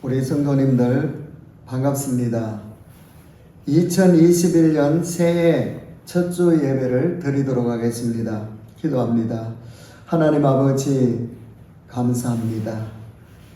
우리 성도님들 반갑습니다. 2021년 새해 첫 주 예배를 드리도록 하겠습니다. 기도합니다. 하나님 아버지 감사합니다.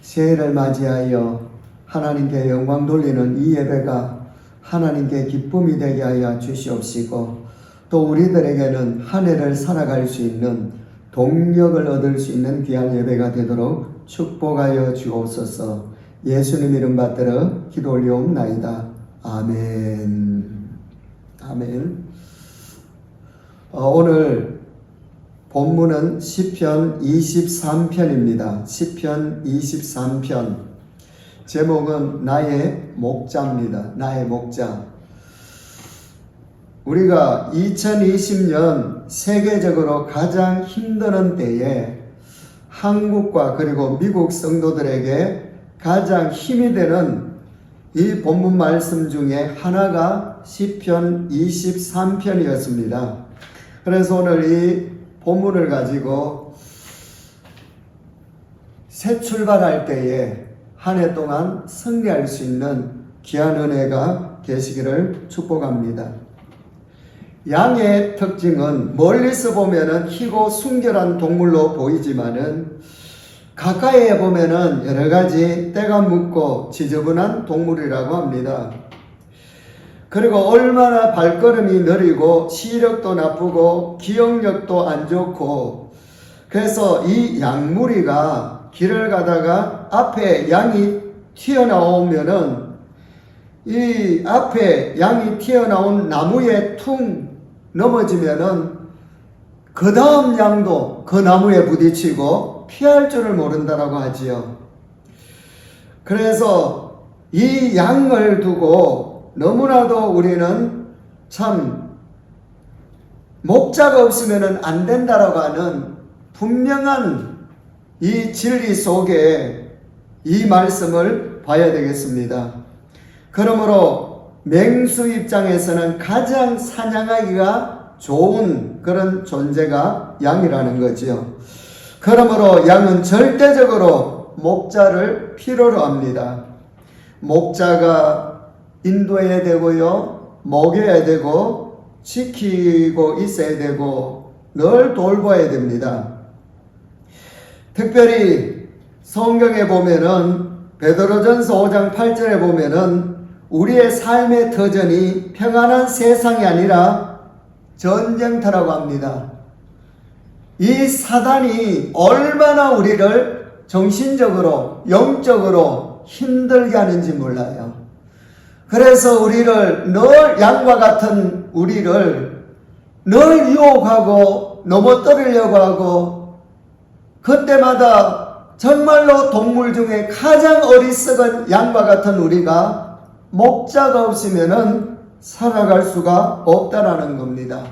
새해를 맞이하여 하나님께 영광 돌리는 이 예배가 하나님께 기쁨이 되게 하여 주시옵시고, 또 우리들에게는 한 해를 살아갈 수 있는 동력을 얻을 수 있는 귀한 예배가 되도록 축복하여 주옵소서. 예수님 이름 받들어 기도 올리옵나이다. 아멘. 아멘. 오늘 본문은 시편 23편입니다. 시편 23편. 제목은 나의 목자입니다. 나의 목자. 우리가 2020년 세계적으로 가장 힘드는 때에 한국과 그리고 미국 성도들에게 가장 힘이 되는 이 본문 말씀 중에 하나가 시편 23편이었습니다. 그래서 오늘 이 본문을 가지고 새 출발할 때에 한 해 동안 승리할 수 있는 귀한 은혜가 계시기를 축복합니다. 양의 특징은 멀리서 보면은 희고 순결한 동물로 보이지만은 가까이에 보면은 여러 가지 때가 묻고 지저분한 동물이라고 합니다. 그리고 얼마나 발걸음이 느리고 시력도 나쁘고 기억력도 안 좋고, 그래서 이 양무리가 길을 가다가 앞에 양이 튀어나오면은 이 앞에 양이 튀어나온 나무에 퉁 넘어지면은 그 다음 양도 그 나무에 부딪히고 피할 줄을 모른다라고 하지요. 그래서 이 양을 두고 너무나도 우리는 참 목자가 없으면 안 된다라고 하는 분명한 이 진리 속에 이 말씀을 봐야 되겠습니다. 그러므로 맹수 입장에서는 가장 사냥하기가 좋은 그런 존재가 양이라는 거지요. 그러므로 양은 절대적으로 목자를 필요로 합니다. 목자가 인도해야 되고요, 먹여야 되고, 지키고 있어야 되고, 늘 돌봐야 됩니다. 특별히 성경에 보면은 베드로전서 5장 8절에 보면은 우리의 삶의 터전이 평안한 세상이 아니라 전쟁터라고 합니다. 이 사단이 얼마나 우리를 정신적으로, 영적으로 힘들게 하는지 몰라요. 그래서 우리를 늘 양과 같은 우리를 늘 유혹하고 넘어뜨리려고 하고, 그때마다 정말로 동물 중에 가장 어리석은 양과 같은 우리가 목자가 없으면은 살아갈 수가 없다라는 겁니다.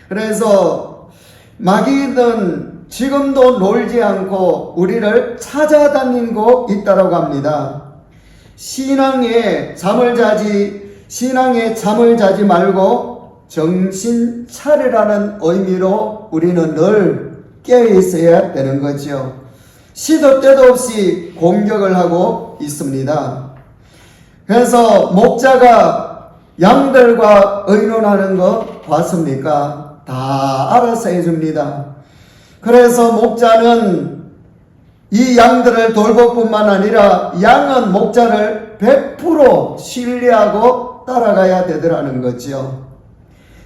그래서 마귀는 지금도 놀지 않고 우리를 찾아다니고 있다고 합니다. 신앙에 잠을 자지 말고 정신 차리라는 의미로 우리는 늘 깨어 있어야 되는 거죠. 시도 때도 없이 공격을 하고 있습니다. 그래서 목자가 양들과 의논하는 거 봤습니까? 다 알아서 해줍니다. 그래서 목자는 이 양들을 돌볼 뿐만 아니라 양은 목자를 100% 신뢰하고 따라가야 되더라는 거죠.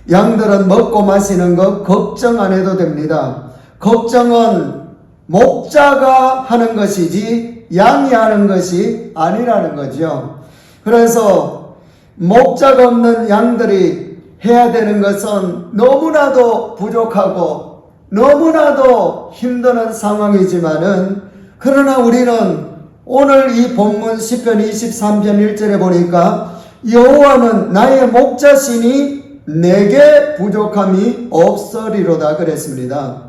양들은 먹고 마시는 거 걱정 안 해도 됩니다. 걱정은 목자가 하는 것이지 양이 하는 것이 아니라는 거죠. 그래서 목자가 없는 양들이 해야 되는 것은 너무나도 부족하고 너무나도 힘드는 상황이지만은, 그러나 우리는 오늘 이 본문 시편 23편 1절에 보니까 여호와는 나의 목자시니 내게 부족함이 없으리로다 그랬습니다.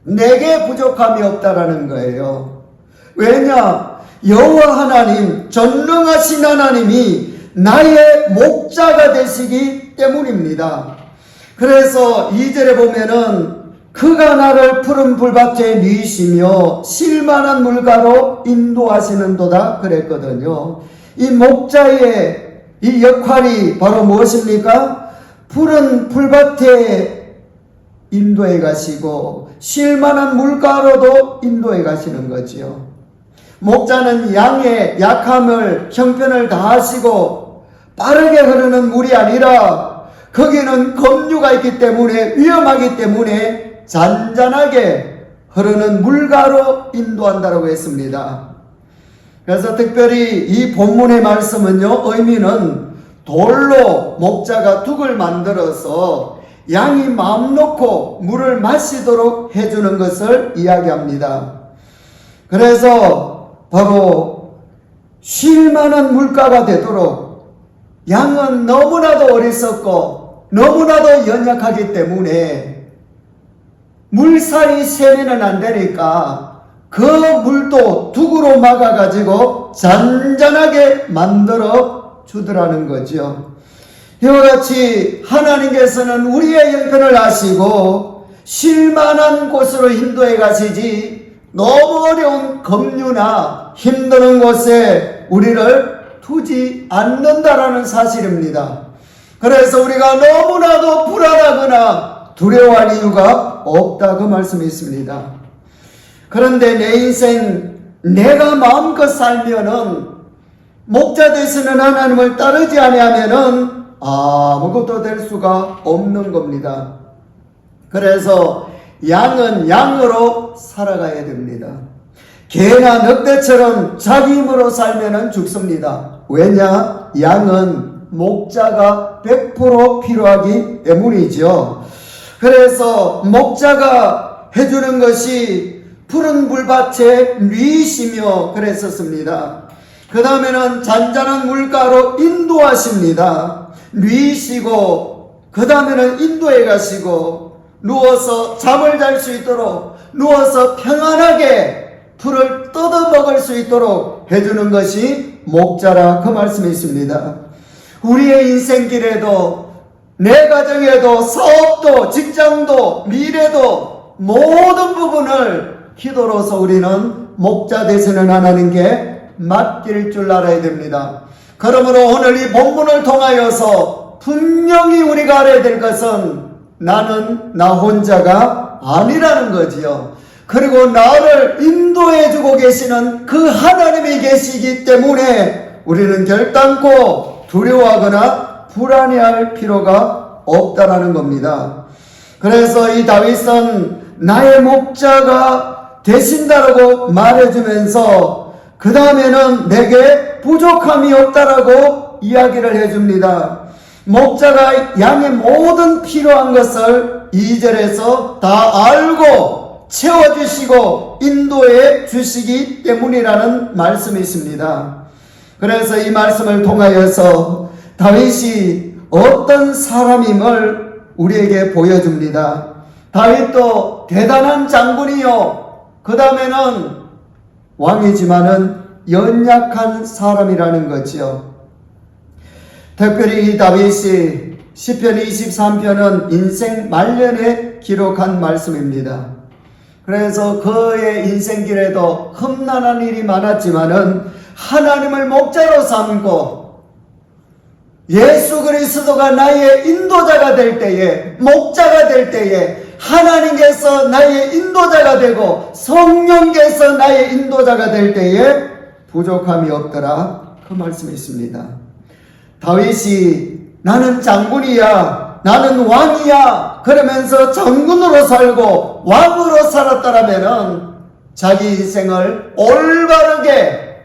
내게 부족함이 없다라는 거예요. 왜냐? 여호와 하나님, 전능하신 하나님이 나의 목자가 되시기 때문입니다. 그래서 2절에 보면은 그가 나를 푸른 불밭에 누이시며 쉴만한 물가로 인도하시는도다 그랬거든요. 이 목자의 이 역할이 바로 무엇입니까? 푸른 불밭에 인도해 가시고 쉴만한 물가로도 인도해 가시는 거지요. 목자는 양의 약함을 형편을 다하시고 빠르게 흐르는 물이 아니라 거기는 급류가 있기 때문에 위험하기 때문에 잔잔하게 흐르는 물가로 인도한다고 했습니다. 그래서 특별히 이 본문의 말씀은요, 의미는 돌로 목자가 둑을 만들어서 양이 마음 놓고 물을 마시도록 해주는 것을 이야기합니다. 그래서 바로 쉴만한 물가가 되도록, 양은 너무나도 어리석고 너무나도 연약하기 때문에 물살이 세면은 안 되니까 그 물도 둑으로 막아가지고 잔잔하게 만들어 주더라는 거죠. 이와 같이 하나님께서는 우리의 형편을 아시고 쉴만한 곳으로 인도해 가시지 너무 어려운 급류나 힘드는 곳에 우리를 두지 않는다라는 사실입니다. 그래서 우리가 너무나도 불안하거나 두려워할 이유가 없다고 말씀이 있습니다. 그런데 내 인생 내가 마음껏 살면은, 목자 되시는 하나님을 따르지 아니하면은 아무것도 될 수가 없는 겁니다. 그래서 양은 양으로 살아가야 됩니다. 개나 늑대처럼 자기 힘으로 살면은 죽습니다. 왜냐? 양은 목자가 100% 필요하기 때문이죠. 그래서 목자가 해주는 것이 푸른 불밭에 누이시며 그랬었습니다. 그 다음에는 잔잔한 물가로 인도하십니다. 누이시고 그 다음에는 인도해 가시고 누워서 잠을 잘 수 있도록, 누워서 평안하게 풀을 뜯어 먹을 수 있도록 해주는 것이 목자라, 그 말씀이 있습니다. 우리의 인생길에도, 내 가정에도, 사업도, 직장도, 미래도 모든 부분을 기도로서 우리는 목자 되시는 하나님께 맡길 줄 알아야 됩니다. 그러므로 오늘 이 본문을 통하여서 분명히 우리가 알아야 될 것은 나는 나 혼자가 아니라는 거지요. 그리고 나를 인도해 주고 계시는 그 하나님이 계시기 때문에 우리는 결단코 두려워하거나 불안해할 필요가 없다라는 겁니다. 그래서 이 다윗은 나의 목자가 되신다라고 말해주면서 그 다음에는 내게 부족함이 없다라고 이야기를 해줍니다. 목자가 양의 모든 필요한 것을 2절에서 다 알고 채워주시고 인도해 주시기 때문이라는 말씀이 있습니다. 그래서 이 말씀을 통하여서 다윗이 어떤 사람임을 우리에게 보여줍니다. 다윗도 대단한 장군이요, 그 다음에는 왕이지만은 연약한 사람이라는 거지요. 특별히 이 다윗이 시편 23편은 인생 말년에 기록한 말씀입니다. 그래서 그의 인생길에도 험난한 일이 많았지만은 하나님을 목자로 삼고 예수 그리스도가 나의 인도자가 될 때에, 목자가 될 때에 하나님께서 나의 인도자가 되고 성령께서 나의 인도자가 될 때에 부족함이 없더라, 그 말씀이 있습니다. 다윗이 나는 장군이야, 나는 왕이야 그러면서 장군으로 살고 왕으로 살았더라면 자기 인생을 올바르게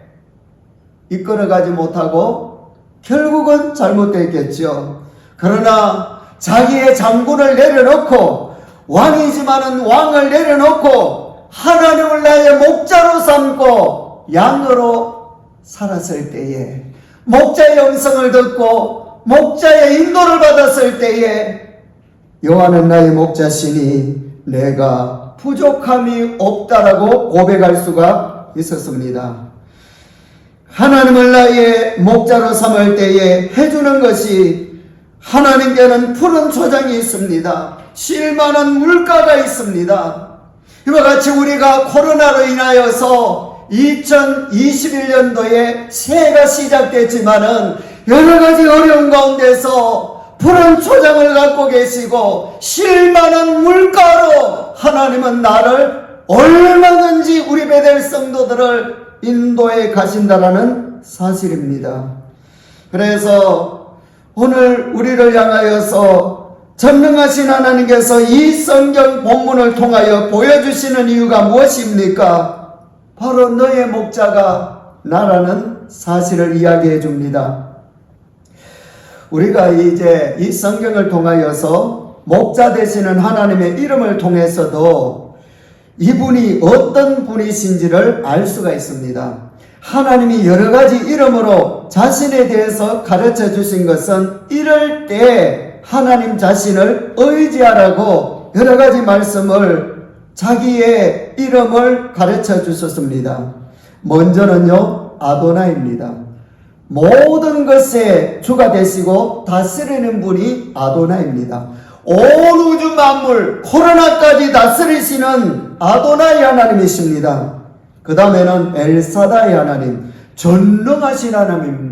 이끌어가지 못하고 결국은 잘못됐겠죠. 그러나 자기의 장군을 내려놓고, 왕이지만은 왕을 내려놓고 하나님을 나의 목자로 삼고 양으로 살았을 때에, 목자의 음성을 듣고 목자의 인도를 받았을 때에 여호와는 나의 목자시니 내가 부족함이 없다라고 고백할 수가 있었습니다. 하나님을 나의 목자로 삼을 때에 해주는 것이, 하나님께는 푸른 초장이 있습니다. 쉴만한 물가가 있습니다. 이와 같이 우리가 코로나로 인하여서 2021년도에 새해가 시작됐지만은 여러 가지 어려운 가운데서 푸른 초장을 갖고 계시고 쉴만한 물가로 하나님은 나를 얼마든지 우리 베델 성도들을 인도해 가신다라는 사실입니다. 그래서 오늘 우리를 향하여서 전능하신 하나님께서 이 성경 본문을 통하여 보여주시는 이유가 무엇입니까? 바로 너의 목자가 나라는 사실을 이야기해 줍니다. 우리가 이제 이 성경을 통하여서 목자 되시는 하나님의 이름을 통해서도 이분이 어떤 분이신지를 알 수가 있습니다. 하나님이 여러 가지 이름으로 자신에 대해서 가르쳐 주신 것은 이럴 때 하나님 자신을 의지하라고 여러 가지 말씀을 자기의 이름을 가르쳐 주셨습니다. 먼저는요, 아도나입니다. 모든 것의 주가 되시고 다스리는 분이 아도나입니다. 온 우주 만물 코로나까지 다스리시는 아도나이 하나님이십니다. 그 다음에는 엘사다이 하나님, 전능하신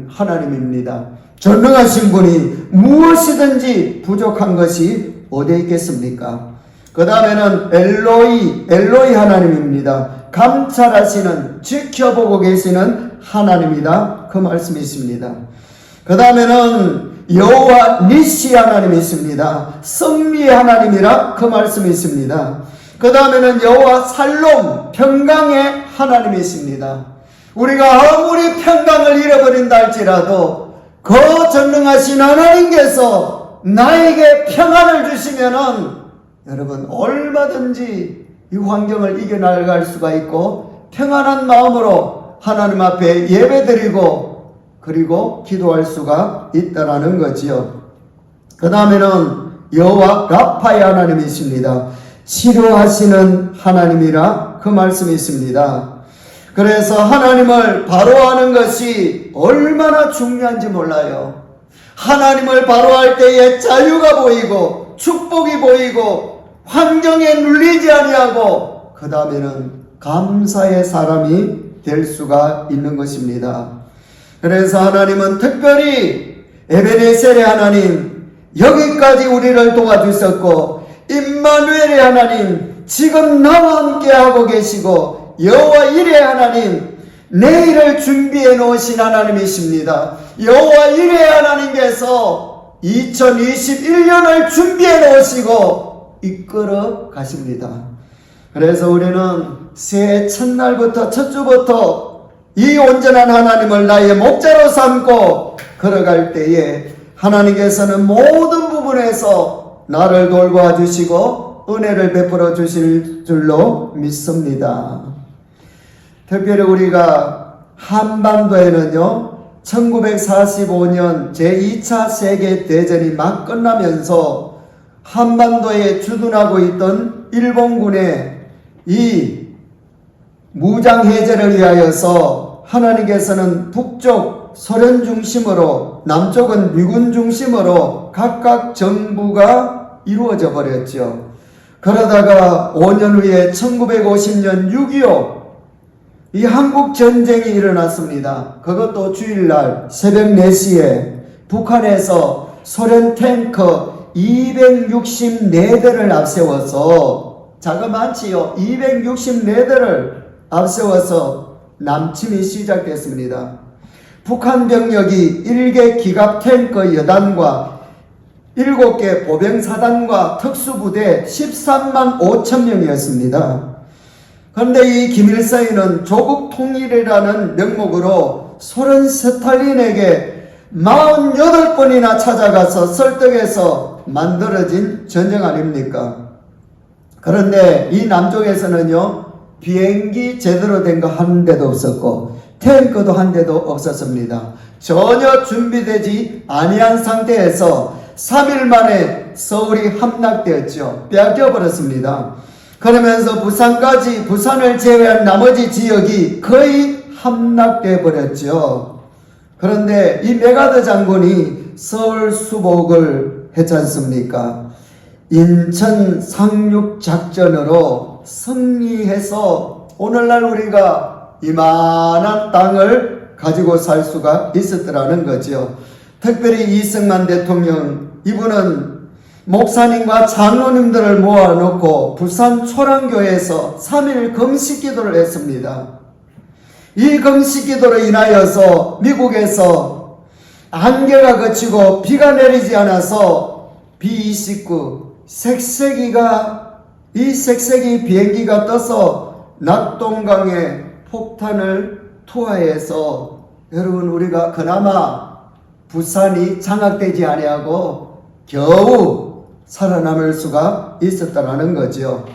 하나님입니다. 전능하신 분이 무엇이든지 부족한 것이 어디에 있겠습니까? 그 다음에는 엘로이 하나님입니다. 감찰하시는, 지켜보고 계시는 하나님이다. 그 말씀이 있습니다. 그 다음에는 여호와 니시 하나님이십니다. 승리의 하나님이라 그 말씀이 있습니다. 그 다음에는 여호와 살롬, 평강의 하나님이십니다. 우리가 아무리 평강을 잃어버린다 할지라도 그 전능하신 하나님께서 나에게 평안을 주시면은 여러분 얼마든지 이 환경을 이겨나갈 수가 있고 평안한 마음으로 하나님 앞에 예배드리고 그리고 기도할 수가 있다라는 거지요. 그 다음에는 여호와 라파의 하나님이십니다. 치료하시는 하나님이라 그 말씀이 있습니다. 그래서 하나님을 바로하는 것이 얼마나 중요한지 몰라요. 하나님을 바로할 때에 자유가 보이고 축복이 보이고 환경에 눌리지 아니하고 그 다음에는 감사의 사람이 될 수가 있는 것입니다. 그래서 하나님은 특별히 에베네셀의 하나님, 여기까지 우리를 도와주셨고 임마누엘의 하나님, 지금 나와 함께하고 계시고 여호와 이레 하나님, 내일을 준비해 놓으신 하나님이십니다. 여호와 이레 하나님께서 2021년을 준비해 놓으시고 이끌어 가십니다. 그래서 우리는 새해 첫날부터 첫 주부터 이 온전한 하나님을 나의 목자로 삼고 걸어갈 때에 하나님께서는 모든 부분에서 나를 돌보아 주시고 은혜를 베풀어 주실 줄로 믿습니다. 특별히 우리가 한반도에는요, 1945년 제2차 세계대전이 막 끝나면서 한반도에 주둔하고 있던 일본군의 이 무장해제를 위하여서 하나님께서는 북쪽 소련 중심으로 남쪽은 미군 중심으로 각각 정부가 이루어져 버렸죠. 그러다가 5년 후에 1950년 6.25 이 한국전쟁이 일어났습니다. 그것도 주일날 새벽 4시에 북한에서 소련 탱크 264대를 앞세워서 자그마치요 264대를 앞세워서 남침이 시작됐습니다. 북한 병력이 1개 기갑 탱크 여단과 7개 보병사단과 특수부대 13만 5천 명이었습니다. 그런데 이 김일성이는 조국 통일이라는 명목으로 소련 스탈린에게 48번이나 찾아가서 설득해서 만들어진 전쟁 아닙니까? 그런데 이 남쪽에서는요, 비행기 제대로 된 거 한 대도 없었고 탱크도 한 대도 없었습니다. 전혀 준비되지 아니한 상태에서 3일 만에 서울이 함락되었죠. 빼앗겨버렸습니다. 그러면서 부산을 제외한 나머지 지역이 거의 함락되어 버렸죠. 그런데 이 메가더 장군이 서울 수복을 했지 않습니까? 인천 상륙작전으로 승리해서 오늘날 우리가 이만한 땅을 가지고 살 수가 있었더라는 거죠. 특별히 이승만 대통령, 이분은 목사님과 장로님들을 모아놓고 부산 초랑교회에서 3일 금식기도를 했습니다. 이 금식기도로 인하여서 미국에서 안개가 걷히고 비가 내리지 않아서 B-29 이 색색이 비행기가 떠서 낙동강에 폭탄을 투하해서 여러분 우리가 그나마 부산이 장악되지 아니하고 겨우 살아남을 수가 있었다는 거죠.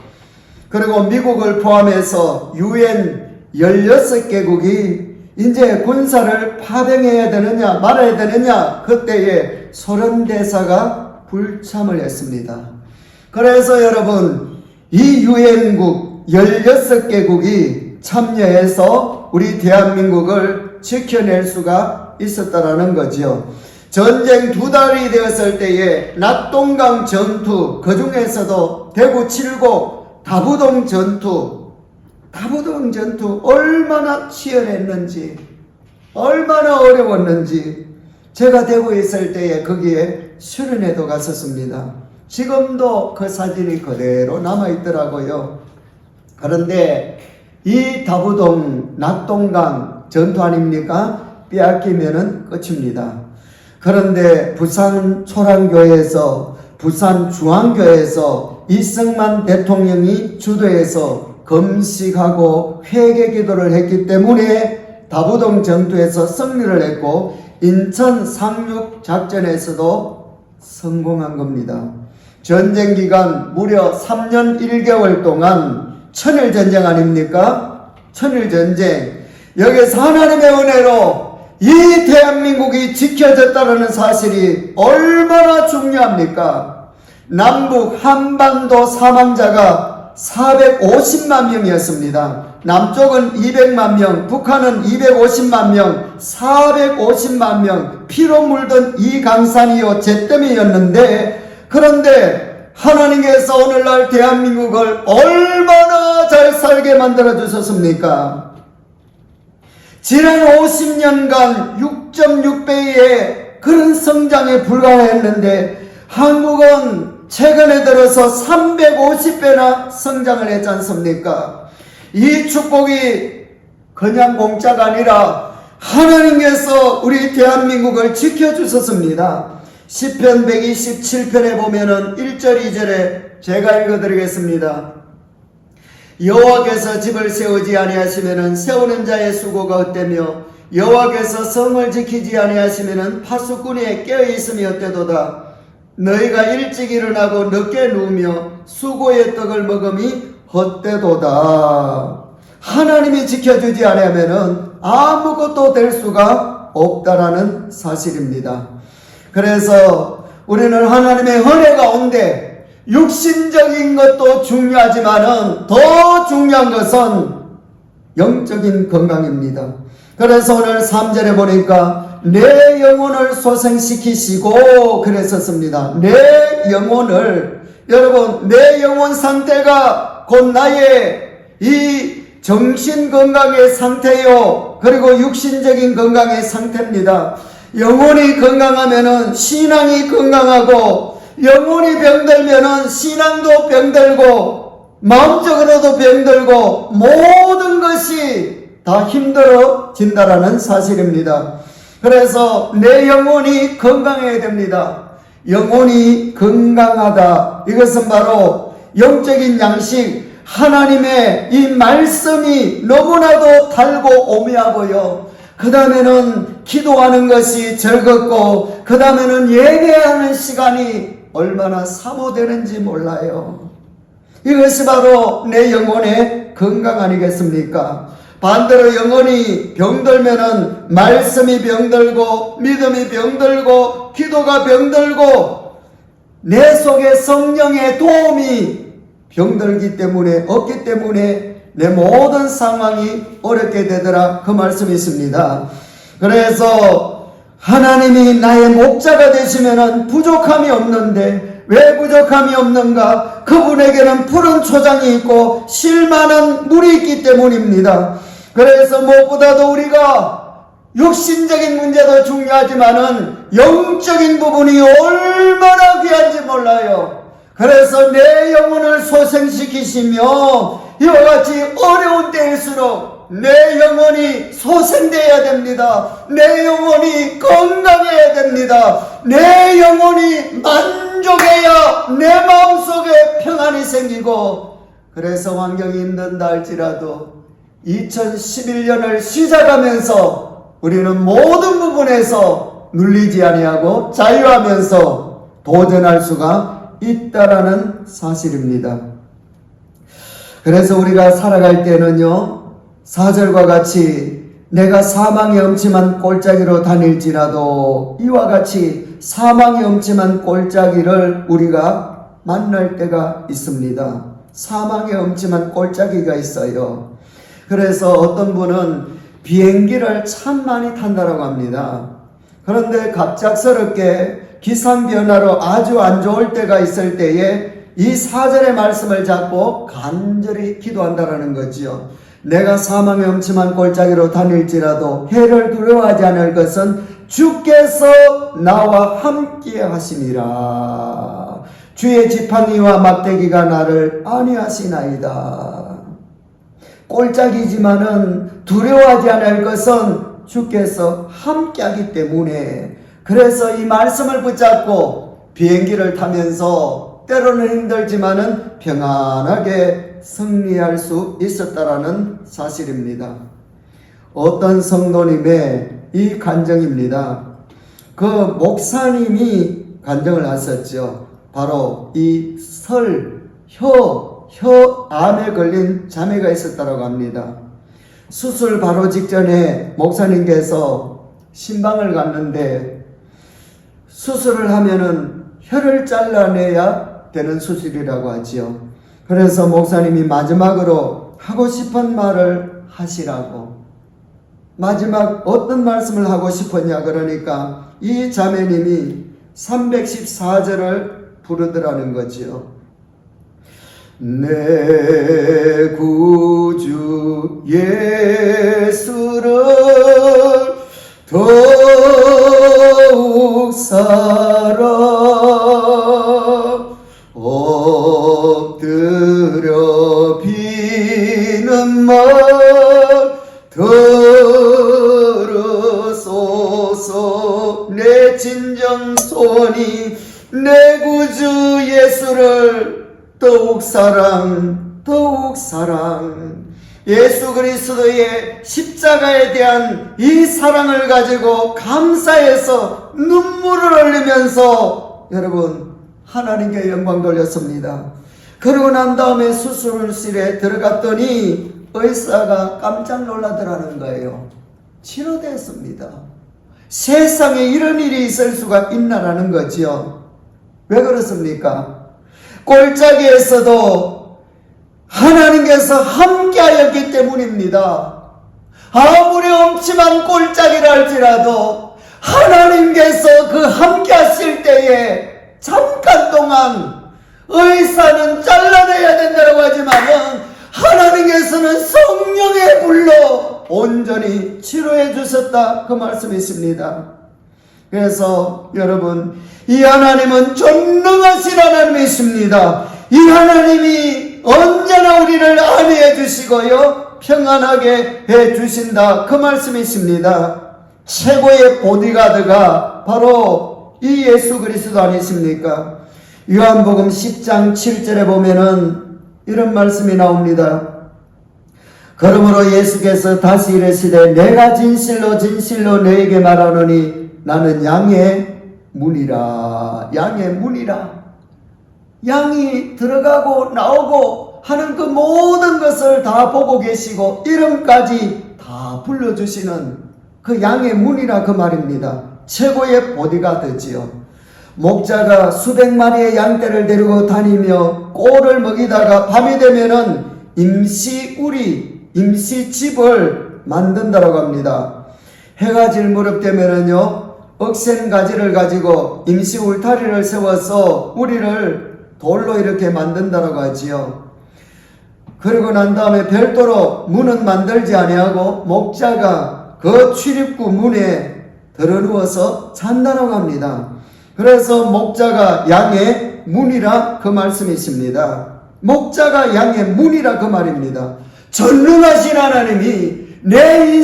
그리고 미국을 포함해서 UN 16개국이 이제 군사를 파병해야 되느냐 말아야 되느냐 그때에 소련 대사가 불참을 했습니다. 그래서 여러분 이 유엔국 16개국이 참여해서 우리 대한민국을 지켜낼 수가 있었다라는 거지요. 전쟁 2달이 되었을 때에 낙동강 전투, 그 중에서도 대구 7고 다부동 전투 얼마나 치열했는지, 얼마나 어려웠는지 제가 대구에 있을 때에 거기에 수련회도 갔었습니다. 지금도 그 사진이 그대로 남아있더라고요. 그런데 이 다부동 낙동강 전투 아닙니까? 빼앗기면은 끝입니다. 그런데 부산 초랑교회에서 부산 중앙교회에서 이승만 대통령이 주도해서 금식하고 회개 기도를 했기 때문에 다부동 전투에서 승리를 했고 인천 상륙 작전에서도 성공한 겁니다. 전쟁 기간 무려 3년 1개월 동안 천일전쟁 아닙니까? 천일전쟁. 여기서 하나님의 은혜로 이 대한민국이 지켜졌다는 사실이 얼마나 중요합니까? 남북 한반도 사망자가 450만 명이었습니다. 남쪽은 200만 명, 북한은 250만 명, 450만 명, 피로 물든 이 강산이요 잿더미였는데, 그런데 하나님께서 오늘날 대한민국을 얼마나 잘 살게 만들어 주셨습니까? 지난 50년간 6.6배의 그런 성장에 불과했는데 한국은 최근에 들어서 350배나 성장을 했지 않습니까? 이 축복이 그냥 공짜가 아니라 하나님께서 우리 대한민국을 지켜주셨습니다. 시편 127편에 보면은 1절 2절에 제가 읽어드리겠습니다. 여호와께서 집을 세우지 아니하시면은 세우는 자의 수고가 헛되며 여호와께서 성을 지키지 아니하시면은 파수꾼이 깨어있음이 헛되도다. 너희가 일찍 일어나고 늦게 누우며 수고의 떡을 먹음이 헛되도다. 하나님이 지켜주지 않으면은 아무것도 될 수가 없다라는 사실입니다. 그래서 우리는 하나님의 은혜 가운데 육신적인 것도 중요하지만은 더 중요한 것은 영적인 건강입니다. 그래서 오늘 3절에 보니까 내 영혼을 소생시키시고 그랬었습니다. 내 영혼을, 여러분 내 영혼 상태가 곧 나의 이 정신 건강의 상태요 그리고 육신적인 건강의 상태입니다. 영혼이 건강하면은 신앙이 건강하고 영혼이 병들면은 신앙도 병들고 마음적으로도 병들고 모든 것이 다 힘들어진다라는 사실입니다. 그래서 내 영혼이 건강해야 됩니다. 영혼이 건강하다. 이것은 바로 영적인 양식, 하나님의 이 말씀이 너무나도 달고 오묘하고요. 그 다음에는 기도하는 것이 즐겁고 그 다음에는 예배하는 시간이 얼마나 사모되는지 몰라요. 이것이 바로 내 영혼의 건강 아니겠습니까? 반대로 영혼이 병들면은 말씀이 병들고 믿음이 병들고 기도가 병들고 내 속에 성령의 도움이 병들기 때문에 없기 때문에 내 모든 상황이 어렵게 되더라 그 말씀이 있습니다. 그래서 하나님이 나의 목자가 되시면은 부족함이 없는데 왜 부족함이 없는가? 그분에게는 푸른 초장이 있고 쉴 만한 물이 있기 때문입니다. 그래서 무엇보다도 우리가 육신적인 문제도 중요하지만은 영적인 부분이 얼마나 귀한지 몰라요. 그래서 내 영혼을 소생시키시며 이와 같이 어려운 때일수록 내 영혼이 소생되어야 됩니다. 내 영혼이 건강해야 됩니다. 내 영혼이 만족해야 내 마음속에 평안이 생기고, 그래서 환경이 힘든다 할지라도 2011년을 시작하면서 우리는 모든 부분에서 눌리지 아니하고 자유하면서 도전할 수가 있다라는 사실입니다. 그래서 우리가 살아갈 때는요, 4절과 같이 내가 사망의 엄침한 골짜기로 다닐지라도 이와 같이 사망의 엄침한 골짜기를 우리가 만날 때가 있습니다. 사망의 엄침한 골짜기가 있어요. 그래서 어떤 분은 비행기를 참 많이 탄다라고 합니다. 그런데 갑작스럽게 기상변화로 아주 안 좋을 때가 있을 때에 이 4절의 말씀을 잡고 간절히 기도한다라는 거지요. 내가 사망의 엄침한 골짜기로 다닐지라도 해를 두려워하지 않을 것은 주께서 나와 함께 하심이라. 주의 지팡이와 막대기가 나를 안위하시나이다. 골짜기지만은 두려워하지 않을 것은 주께서 함께하기 때문에, 그래서 이 말씀을 붙잡고 비행기를 타면서 때로는 힘들지만은 평안하게 승리할 수 있었다라는 사실입니다. 어떤 성도님의 이 간증입니다. 그 목사님이 간증을 하셨죠. 바로 이 혀암에 걸린 자매가 있었다고 합니다. 수술 바로 직전에 목사님께서 신방을 갔는데, 수술을 하면은 혀를 잘라내야 되는 수술이라고 하지요. 그래서 목사님이 마지막으로 하고 싶은 말을 하시라고, 마지막 어떤 말씀을 하고 싶었냐 그러니까 이 자매님이 314절을 부르더라는 거지요. 내 구주 예수를 더욱 사랑 엎드려 비는 말 들으소서. 내 진정 소원이 내 구주 예수를 더욱 사랑, 더욱 사랑. 예수 그리스도의 십자가에 대한 이 사랑을 가지고 감사해서 눈물을 흘리면서 여러분 하나님께 영광 돌렸습니다. 그러고 난 다음에 수술실에 들어갔더니 의사가 깜짝 놀라더라는 거예요. 치료됐습니다. 세상에 이런 일이 있을 수가 있나라는 거지요. 왜 그렇습니까? 골짜기에서도 하나님께서 함께하였기 때문입니다. 아무리 엄침한 골짜기라 할지라도 하나님께서 그 함께하실 때에 잠깐 동안 의사는 잘라내야 된다고 하지만은 하나님께서는 성령의 불로 온전히 치료해 주셨다, 그 말씀이 있습니다. 그래서 여러분, 이 하나님은 전능하신 하나님이십니다. 이 하나님이 언제나 우리를 안위해 주시고요 평안하게 해 주신다, 그 말씀이 있습니다. 최고의 보디가드가 바로 이 예수 그리스도 아니십니까? 요한복음 10장 7절에 보면은 이런 말씀이 나옵니다. 그러므로 예수께서 다시 이르시되 내가 진실로 진실로 너에게 말하노니 나는 양의 문이라. 양의 문이라. 양이 들어가고 나오고 하는 그 모든 것을 다 보고 계시고 이름까지 다 불러주시는 그 양의 문이라, 그 말입니다. 최고의 보디가드지요. 목자가 수백 마리의 양떼를 데리고 다니며 꼴을 먹이다가 밤이 되면은 임시 집을 만든다고 합니다. 해가 질 무렵 되면은요 억센 가지를 가지고 임시 울타리를 세워서 우리를 돌로 이렇게 만든다라고 하지요. 그리고 난 다음에 별도로 문은 만들지 아니하고 목자가 그 출입구 문에 들어누워서 잔다라고 합니다. 그래서 목자가 양의 문이라 그 말씀이 있습니다. 목자가 양의 문이라 그 말입니다. 전능하신 하나님이 내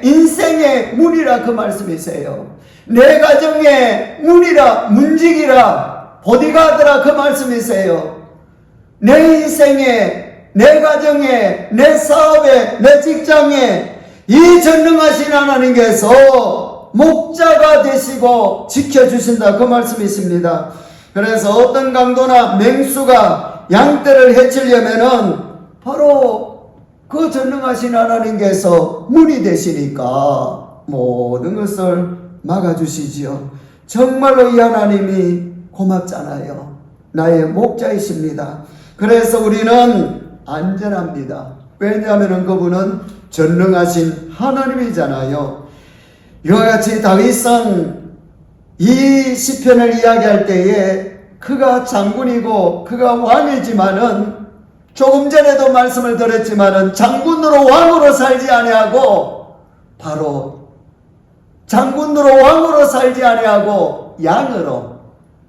인생의 문이라 그 말씀이세요. 내 가정의 문이라, 문지기라, 보디가드라 그 말씀이세요. 내 인생에, 내 가정에, 내 사업에, 내 직장에 이 전능하신 하나님께서 목자가 되시고 지켜주신다 그 말씀이 있습니다. 그래서 어떤 강도나 맹수가 양떼를 해치려면은 바로 그 전능하신 하나님께서 문이 되시니까 모든 것을 막아주시지요. 정말로 이 하나님이 고맙잖아요. 나의 목자이십니다. 그래서 우리는 안전합니다. 왜냐하면 그분은 전능하신 하나님이잖아요. 이와 같이 다윗은 이 시편을 이야기할 때에 그가 장군이고 그가 왕이지만은 조금 전에도 말씀을 드렸지만은 장군으로 왕으로 살지 아니하고 바로 장군으로 왕으로 살지 아니하고 양으로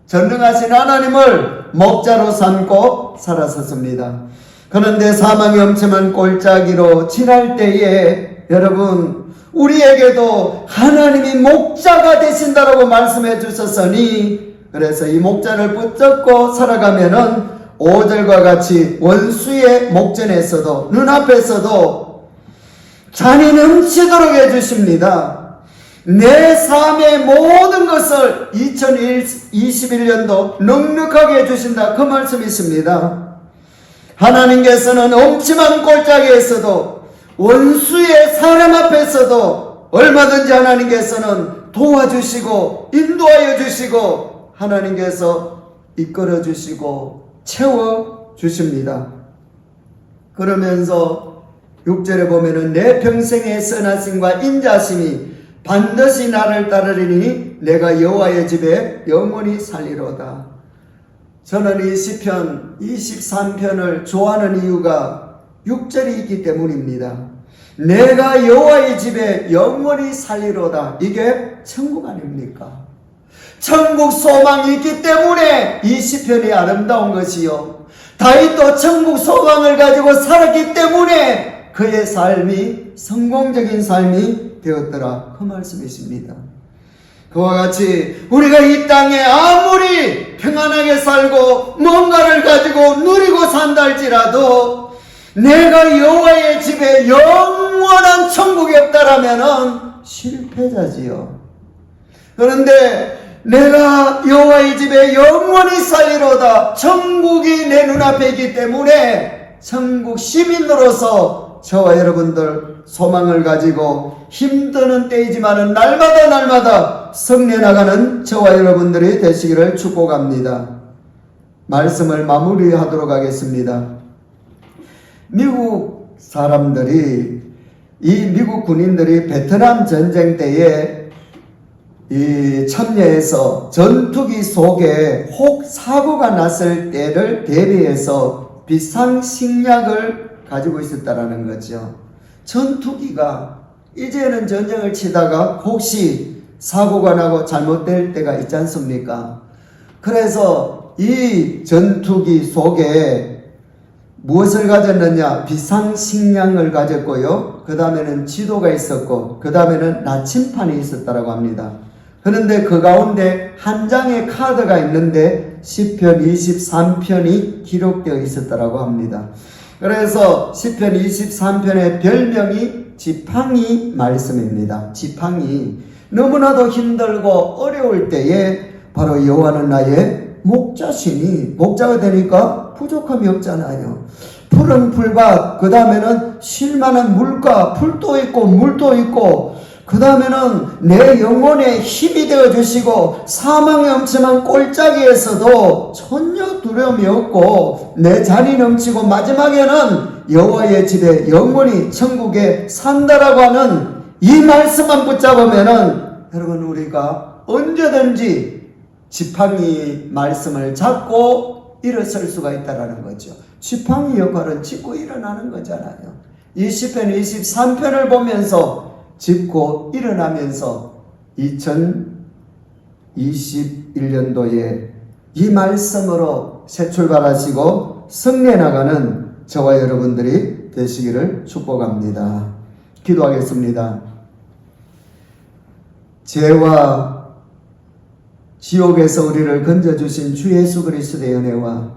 전능하신 하나님을 목자로 삼고 살았었습니다. 그런데 사망의 엄청난 골짜기로 지날 때에 여러분 우리에게도 하나님이 목자가 되신다라고 말씀해 주셨으니 그래서 이 목자를 붙잡고 살아가면은 5절과 같이 원수의 목전에서도 눈앞에서도 잔이 넘치도록 해주십니다. 내 삶의 모든 것을 2021년도 넉넉하게 해주신다 그 말씀이 있습니다. 하나님께서는 엄침한 골짜기에서도 원수의 사람 앞에서도 얼마든지 하나님께서는 도와주시고 인도하여 주시고 하나님께서 이끌어 주시고 채워주십니다. 그러면서 6절에 보면은 내 평생의 선하심과 인자심이 반드시 나를 따르리니 내가 여호와의 집에 영원히 살리로다. 저는 이 시편 23편을 좋아하는 이유가 6절이 있기 때문입니다. 내가 여호와의 집에 영원히 살리로다. 이게 천국 아닙니까? 천국 소망이 있기 때문에 이 시편이 아름다운 것이요. 다윗도 천국 소망을 가지고 살았기 때문에 그의 삶이 성공적인 삶이 되었더라. 그 말씀이십니다. 그와 같이 우리가 이 땅에 아무리 평안하게 살고 뭔가를 가지고 누리고 산다 할지라도 내가 여호와의 집에 영원한 천국이 없다라면은 실패자지요. 그런데 내가 여호와의 집에 영원히 살리로다. 천국이 내 눈앞에 있기 때문에 천국 시민으로서 저와 여러분들 소망을 가지고 힘드는 때이지만은 날마다 성례 나가는 저와 여러분들이 되시기를 축복합니다. 말씀을 마무리하도록 하겠습니다. 미국 사람들이 이 미국 군인들이 베트남 전쟁 때에 이 참여해서 전투기 속에 혹 사고가 났을 때를 대비해서 비상식량을 가지고 있었다라는 거죠. 전투기가 이제는 전쟁을 치다가 혹시 사고가 나고 잘못될 때가 있지 않습니까? 그래서 이 전투기 속에 무엇을 가졌느냐? 비상식량을 가졌고요. 그 다음에는 지도가 있었고 그 다음에는 나침판이 있었다라고 합니다. 그런데 그 가운데 한 장의 카드가 있는데 시편 23편이 기록되어 있었다라고 합니다. 그래서 시편 23편의 별명이 지팡이 말씀입니다. 지팡이. 너무나도 힘들고 어려울 때에 바로 여호와는 나의 목자시니 목자가 되니까 부족함이 없잖아요. 푸른 풀밭, 그 다음에는 쉴만한 물가, 풀도 있고 물도 있고 그 다음에는 내 영혼에 힘이 되어주시고 사망의 엄청난 골짜기에서도 전혀 두려움이 없고 내 잔이 넘치고 마지막에는 여호와의 집에 영원히 천국에 산다라고 하는 이 말씀만 붙잡으면은 여러분 우리가 언제든지 지팡이 말씀을 잡고 일어설 수가 있다는 거죠. 지팡이 역할은 짚고 일어나는 거잖아요. 이 시편 23편을 보면서 짚고 일어나면서 2021년도에 이 말씀으로 새 출발하시고 승리해 나가는 저와 여러분들이 되시기를 축복합니다. 기도하겠습니다. 죄와 지옥에서 우리를 건져주신 주 예수 그리스도의 은혜와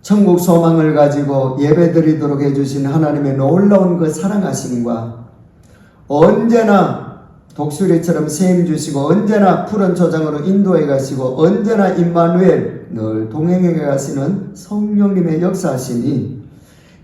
천국 소망을 가지고 예배드리도록 해주신 하나님의 놀라운 그 사랑하심과 언제나 독수리처럼 세임 주시고 언제나 푸른 초장으로 인도해 가시고 언제나 임마누엘 늘 동행해 가시는 성령님의 역사하시니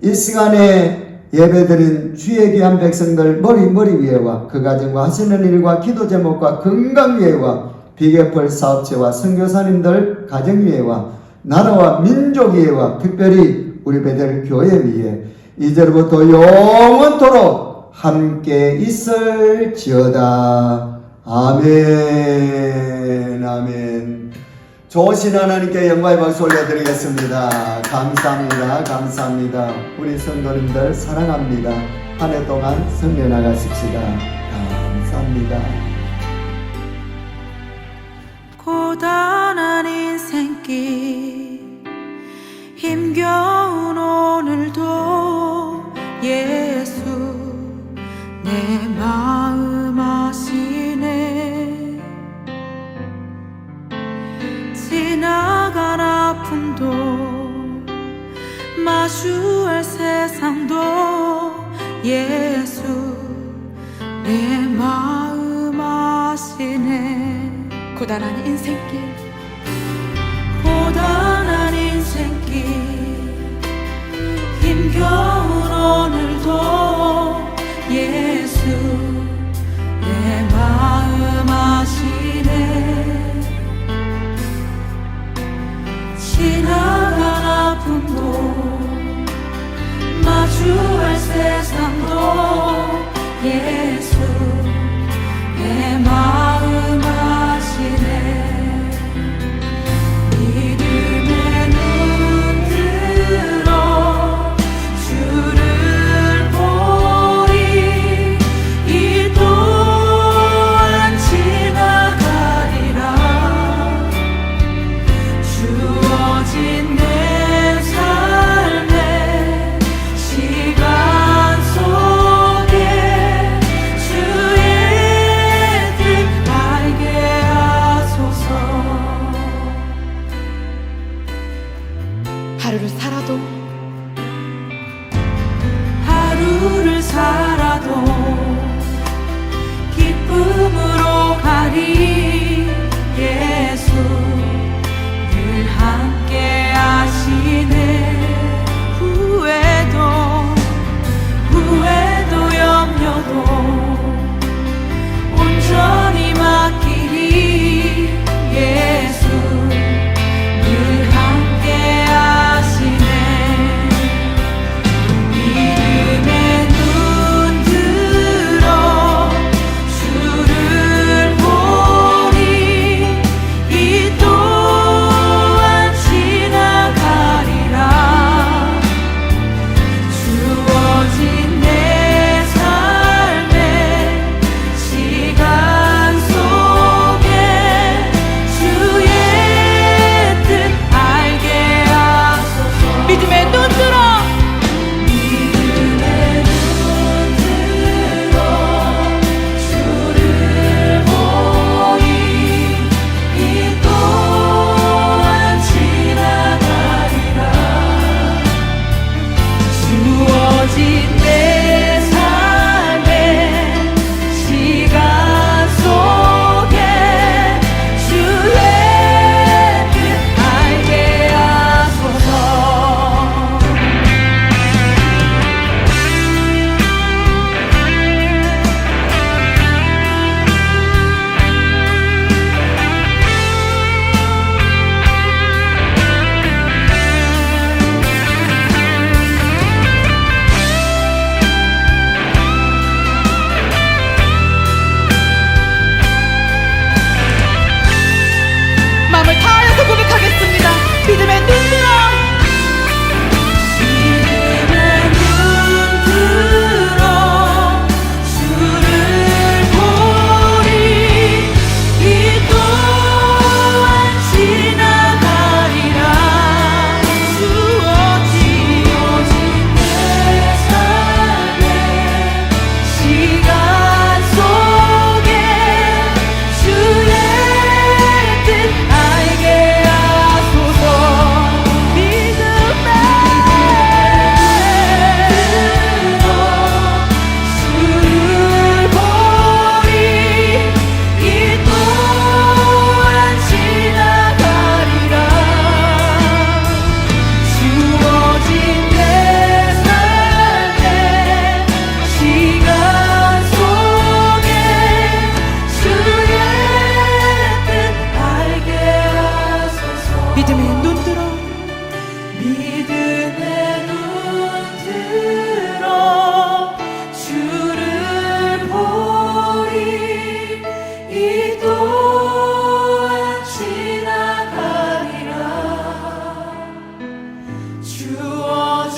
이 시간에 예배드린 주의 귀한 백성들 머리 위에와 그 가정과 하시는 일과 기도 제목과 건강 위에와 비계펄 사업체와 선교사님들 가정 위에와 나라와 민족 위에와 특별히 우리 베델 교회 위에 이제부터 영원토록 함께 있을지어다. 아멘. 아멘. 좋으신 하나님께 영광의 박수 올려드리겠습니다. 감사합니다. 감사합니다. 우리 성도님들 사랑합니다. 한 해 동안 승리해 나가십시다. 감사합니다. 고단한 인생길 힘겨운 오늘도 예수 내 마음 아시네. 지나간 아픔도 마주할 세상도 예수 내 마음 아시네. 고단한 인생길 힘겨운 오늘도 예수 내 마음 아시네. 지나간 아픔도 마주할 세상도 예수 내 마음 아시네. 믿음의 눈 들어 주를 보라.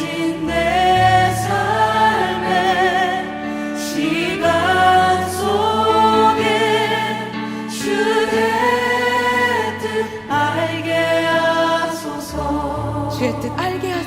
주신 내 삶의 시간 속에 주의 뜻 알게 하소서. 주의 뜻 알게